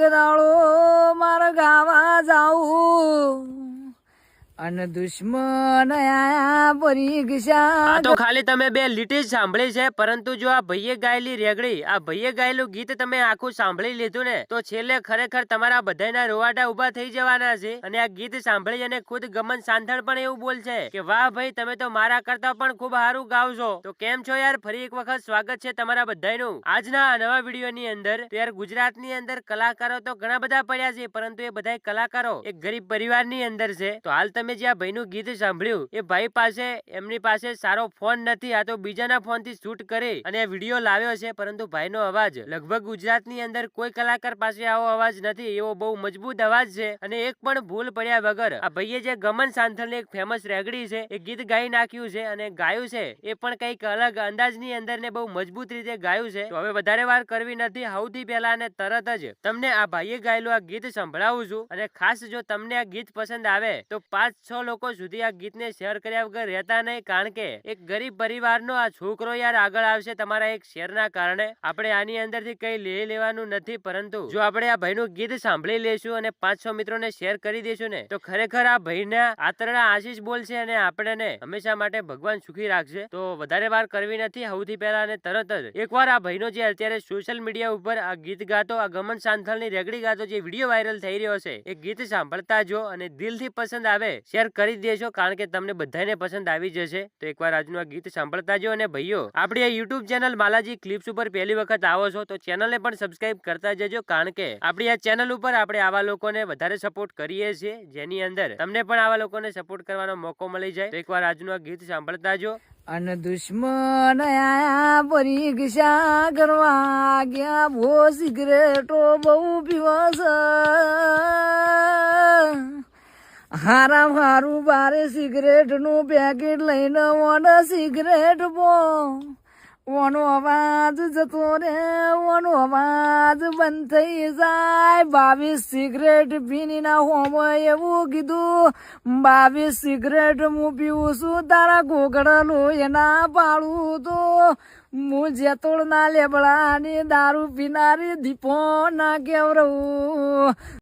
ગરાળો મારા ગાવા જાઉં અને દુશ્મન આયા પરીક્ષા તો ખાલી તમે બે લીટી જ સાંભળી છે, પરંતુ જો આ ભાઈએ ગાયેલી રેગડી, આ ભાઈએ ગાયેલું ગીત તમે આખું સાંભળી લીધું ને તો છેલ્લે ખરેખર તમારા બધાના રોવાટા ઉભા થઈ જવાના છે. અને આ ગીત સાંભળી અને ખુદ ગમન સાંથળ પણ એવું બોલશે કે વાહ ભાઈ, તમે તો મારા કરતા પણ ખૂબ સારું ગાવ છો. તો કેમ છો યાર, ફરી એક વખત સ્વાગત છે તમારા બધાનું આજના આ નવા વિડીયોની અંદર. તો યાર ગુજરાતની અંદર કલાકારો તો ઘણા બધા પડ્યા છે, પરંતુ એ બધા કલાકારો એક ગરીબ પરિવારની અંદર છે. તો હાલ તમે જે આ ભાઈનું ગીત સાંભળ્યું, એ ભાઈ પાસે એમની પાસે સારો ફોન નથી, આ તો બીજાના ફોન થી શૂટ કરી અને વિડીયો લાવ્યો છે. પરંતુ ભાઈનો અવાજ લગભગ ગુજરાતની અંદર કોઈ કલાકાર પાસે આવો અવાજ નથી, એવો બહુ મજબૂત અવાજ છે. અને એક પણ ભૂલ પડ્યા વગર આ ભાઈએ જે ગમન સાંથળની એક ફેમસ રેગડી છે એ ગીત ગાઈ નાખ્યું છે અને ગાયું છે એ પણ કઈક અલગ અંદાજની અંદર ને બહુ મજબૂત રીતે ગાયું છે. તો હવે વધારે વાર કરવી નથી, સૌથી પહેલા અને તરત જ તમને આ ભાઈએ ગાયેલું આ ગીત સંભળાવું છું. અને ખાસ જો તમને આ ગીત પસંદ આવે તો 5-6 લોકો સુધી આ ગીતને શેર કર્યા વગર રહેતા નહીં, કારણ કે એક ગરીબ પરિવારનો આ છોકરો યાર આગળ આવશે તમારા એક શેરના કારણે. આપણે આની અંદરથી કઈ લઈ લેવાનું નથી, પરંતુ જો આપણે આ ભાઈનું ગીત સાંભળી લેશું અને 5-6 મિત્રોને શેર કરી દેશું ને તો ખરેખર આ ભાઈના આતરડા આશીષ બોલશે અને આપણને હંમેશા માટે ભગવાન સુખી રાખશે. તો વધારે વાર કરવી નથી, સૌથી પહેલા અને તરત જ એકવાર આ ભાઈનો જે અત્યારે સોશિયલ મીડિયા ઉપર આ ગીત ગાતો, આ ગમન સાંથળની રેગડી ગાતો જે વિડીયો વાયરલ થઈ રહ્યો છે એ ગીત સાંભળતા જો અને દિલથી પસંદ આવે શેર કરી દેજો, કારણ કે તમને બધાને પસંદ આવી જશે. તો એકવાર આજનું આ ગીત સાંભળતા જો. અને ભાઈઓ, આપણી આ યુટ્યુબ ચેનલ બાલાજી ક્લિપ્સ ઉપર પહેલી વખત આવો છો તો ચેનલને પણ સબસ્ક્રાઇબ કરતા જજો, કારણ કે આપણી આ ચેનલ ઉપર આપણે આવા લોકોને વધારે સપોર્ટ કરીએ છીએ, જેની અંદર તમને પણ આવા લોકોને સપોર્ટ કરવાનો મોકો મળી જાય. તો એકવાર આજનું આ ગીત સાંભળતા જો. અને દુશ્મન આયા પરીક્ષા કરવા ગયા, ભો સિગરેટો બહુ પીવસ, હારામ હારું બારે સિગરેટ નું પેકેટ લઈને ઓનો સિગરેટ પો ઓનો અવાજ જતો રે, ઓનો અવાજ બંધ થઈ જાય. 22 સિગરેટ પીની ના હોમો એવું કીધું, 22 સિગરેટ હું પીવું છું, તારા ઘોઘડલું એના પાડું તો હું જેતોડ ના લેબડા ની દારૂ પીનારી દીપો ના કેવરવું.